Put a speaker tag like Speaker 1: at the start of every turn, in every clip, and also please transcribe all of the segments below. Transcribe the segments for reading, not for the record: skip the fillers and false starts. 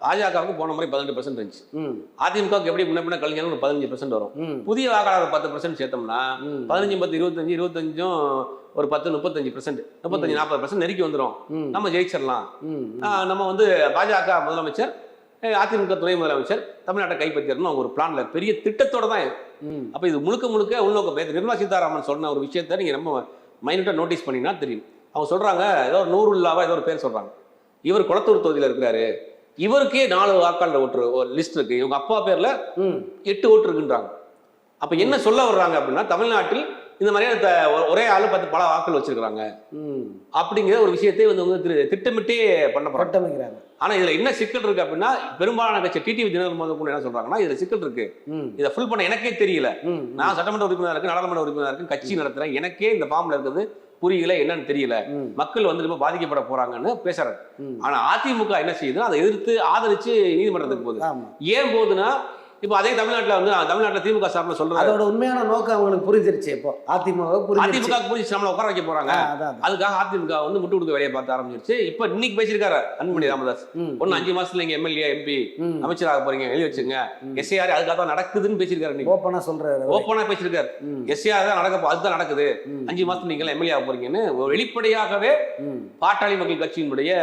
Speaker 1: பாஜகவுக்கு போன முறை 18% இருந்துச்சு. அதிமுகவுக்கு எப்படி முன்ன பின்ன கலைஞர்கள் ஒரு 15% வரும். புதிய வாக்காளர் 10% சேர்த்தோம்னா 15 10 25 25 ஒரு 10 35% 35-40% நெருக்கி வந்துடும். நம்ம ஜெயிச்சிடலாம். நம்ம வந்து பாஜக முதலமைச்சர், அதிமுக துணை முதலமைச்சர் தமிழ்நாட்டை கைப்பற்றிடணும் அவங்க ஒரு பிளான்ல பெரிய திட்டத்தோட தான். அப்ப இது முழுக்க முழுக்க உள்நோக்கம். நிர்மலா சீதாராமன் சொன்ன ஒரு விஷயத்த நீங்க நம்ம மைனூட்டா நோட்டீஸ் பண்ணீங்கன்னா தெரியும். அவங்க சொல்றாங்க ஏதோ ஒரு 100 இல்லாவா ஏதோ ஒரு பேர் சொல்றாங்க. இவர் குளத்தூர் தொகுதியில் இருக்கிறாரு, இவருக்கே 4 வாக்காளர் ஓட்டு ஒரு லிஸ்ட் இருக்கு, இவங்க அப்பா பேர்ல 8 ஓட்டு இருக்குன்றாங்க. அப்ப என்ன சொல்ல வர்றாங்க அப்படின்னா தமிழ்நாட்டில் இந்த மாதிரியான ஒரே ஆளு 10 பல வாக்கள் வச்சிருக்காங்க அப்படிங்கிற ஒரு விஷயத்தை வந்து திட்டமிட்டே பண்ணப்படுறாங்க. ஆனா இதுல என்ன சிக்கல் இருக்கு அப்படின்னா பெரும்பாலான கட்சி டிடிவி தினகரன் முதல் என்ன சொல்றாங்கன்னா இதுல சிக்கல் இருக்கு, இதை ஃபுல் பண்ண எனக்கே தெரியல, நான் சட்டமன்ற உறுப்பினர் இருக்கு, நாடாளுமன்ற உறுப்பினர் இருக்கு, கட்சி நடத்துறேன், எனக்கே இந்த ஃபார்ம்ல இருக்கிறது புரியல, என்னன்னு தெரியல, மக்கள் வந்து ரொம்ப பாதிக்கப்பட போறாங்கன்னு பேசுறாரு. ஆனா அதிமுக என்ன செய்யுது, அதை எதிர்த்து ஆதரிச்சு நீதிமன்றத்துக்கு போகுது. ஏன் போகுதுன்னா இப்போ அதே தமிழ்நாட்டில் திமுக சார்பில் சொல்றாங்க
Speaker 2: அதோட உண்மையான நோக்கம் அவங்களுக்கு புரிஞ்சிருச்சு. இப்போ அதிமுக
Speaker 1: புரிஞ்சு நம்மளை உட்கார வைக்க போறாங்க, அதுக்காக அதிமுக வந்து முட்டு கொடுக்க வேலையை பார்த்து ஆரம்பிச்சிருச்சு. இப்ப இன்னைக்கு பேசியிருக்காரு அன்புமணி ராமதாஸ், ஒன்னு 5 மாசத்துல நீங்க எம்எல்ஏ எம்பி அமைச்சராக போறீங்க எழுதி வச்சுங்க, எஸ்ஏஆர் அதுக்காக தான் நடக்குதுன்னு பேசியிருக்காரு.
Speaker 2: ஓப்பனா சொல்றாரு,
Speaker 1: ஓப்பனா பேசியிருக்காரு. எஸ்ஏஆர் தான் அதுதான் நடக்குது, 5 மாசத்துல நீங்க எம்எல்ஏ ஆக போறீங்கன்னு வெளிப்படையாகவே பாட்டாளி மக்கள் கட்சியினுடைய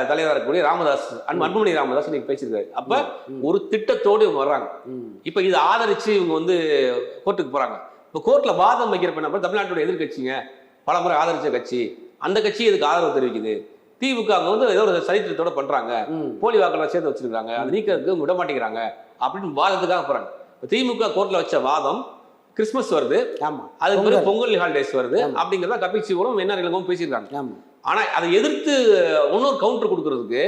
Speaker 1: தலைவராக இருக்கக்கூடிய ராமதாஸ் அன்புமணி ராமதாஸ் இன்னைக்கு பேசியிருக்காரு. அப்ப ஒரு திட்டத்தோடு இவங்க வர்றாங்க. இப்ப இதை ஆதரிச்சு இவங்க வந்து கோர்ட்டுக்கு போறாங்க. இப்ப கோர்ட்ல வாதம் வைக்கிறப்ப நம்ம தமிழ்நாட்டோட எதிர்கட்சிங்க பல முறை ஆதரிச்ச கட்சி, அந்த கட்சி இதுக்கு ஆதரவு தெரிவிக்குது. திமுக வந்து ஏதோ ஒரு சரித்திரத்தோட பண்றாங்க, போலி வாக்காளர் சேர்த்து வச்சிருக்காங்க, அது நீக்கிறதுக்கு விட மாட்டேங்கிறாங்க அப்படின்னு வாதத்துக்காக போறாங்க. திமுக கோர்ட்ல வச்ச வாதம் கிறிஸ்துமஸ் வருது, அதுக்கு பிறகு பொங்கல் ஹாலிடேஸ் வருது அப்படிங்கிறத கபில் சிபலும் என்ன பேசியிருக்காங்க. ஆனா அதை எதிர்த்து இன்னொரு கவுண்டர் கொடுக்கறதுக்கு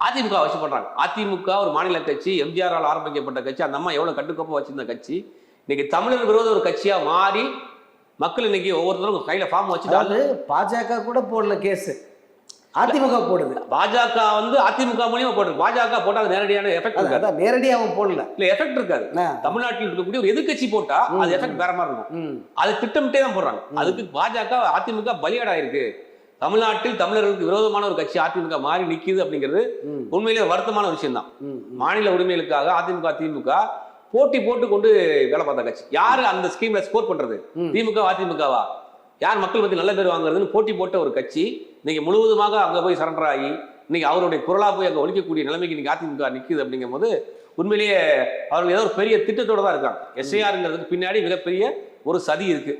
Speaker 1: அதிமுக வச்சு பண்றாங்க. அதிமுக ஒரு மாநில கட்சி, எம்ஜிஆரால் ஆரம்பிக்கப்பட்ட கட்சி, அந்த அம்மா எவ்வளவு கட்டுக்கோப்பா வச்சிருந்த கட்சி இன்னைக்கு தமிழர் விரோத ஒரு கட்சியா மாறி மக்கள் இன்னைக்கு ஒவ்வொருத்தரும் கையில ஃபார்ம் வச்சுட்டாங்க.
Speaker 2: பாஜக கூட போடல கேஸ், அதிமுக போடுது.
Speaker 1: பாஜக வந்து அதிமுக மூலியமா போடுது. பாஜக போட்டா நேரடியான எஃபெக்ட் இருக்காது,
Speaker 2: நேரடியாக போடல,
Speaker 1: இல்ல எஃபெக்ட் இருக்காது. தமிழ்நாட்டில் இருக்கக்கூடிய ஒரு எதிர்கட்சி போட்டா அது எஃபெக்ட் வேற மாதிரி இருக்கும். அது திட்டமிட்டே தான் போடுறாங்க. அதுக்கு பாஜக அதிமுக பலியாடா இருக்கு. தமிழ்நாட்டில் தமிழர்களுக்கு விரோதமான ஒரு கட்சி அதிமுக மாறி நிக்குது அப்படிங்கிறது உண்மையிலே வருத்தமான விஷயம் தான். மாநில உரிமைகளுக்காக அதிமுக திமுக போட்டி போட்டு கொண்டு வேலை பார்த்த கட்சி. யாரு அந்த ஸ்கீம்ல ஸ்கோர் பண்றது, திமுக அதிமுகவா, யார் மக்கள் பத்தி நல்ல பேர் வாங்குறதுன்னு போட்டி போட்ட ஒரு கட்சி இன்னைக்கு முழுவதுமாக அங்க போய் சரண்டர் ஆகி இன்னைக்கு அவருடைய குரலா போய் அங்க ஒழிக்கக்கூடிய நிலைமைக்கு இன்னைக்கு அதிமுக நிக்குது. அப்படிங்கும் போது உண்மையிலேயே அவர்கள் ஏதோ ஒரு பெரிய திட்டத்தோட தான் இருக்காங்க. எஸ்ஐஆருங்கிறதுக்கு பின்னாடி மிகப்பெரிய ஒரு சதி இருக்கு.